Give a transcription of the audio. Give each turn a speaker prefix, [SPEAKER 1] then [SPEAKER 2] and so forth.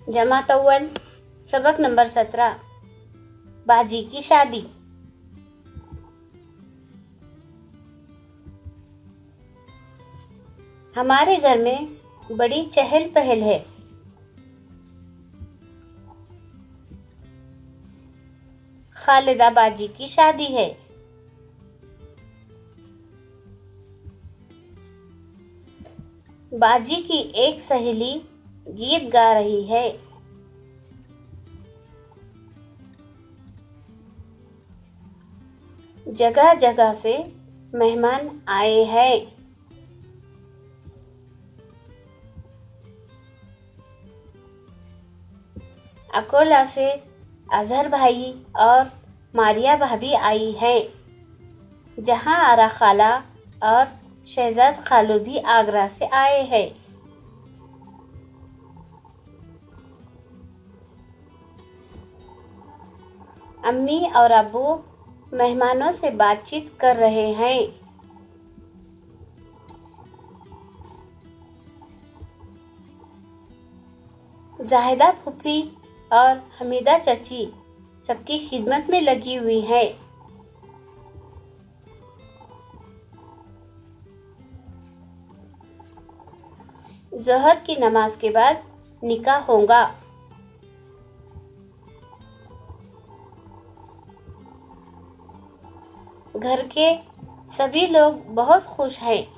[SPEAKER 1] जमात अव्वल सबक नंबर 17 बाजी की शादी। हमारे घर में बड़ी चहल पहल है। खालिदा बाजी की शादी है। बाजी की एक सहेली गीत गा रही है। जगह जगह से मेहमान आए हैं। अकोला से अजहर भाई और मारिया भाभी आई हैं, जहां आरा खाला और शहजाद खालू भी आगरा से आए हैं। अम्मी और अब्बू मेहमानों से बातचीत कर रहे हैं। जाहिदा फूफी और हमीदा चाची सबकी खिदमत में लगी हुई है। ज़ोहर की नमाज के बाद निकाह होगा। घर के सभी लोग बहुत खुश हैं।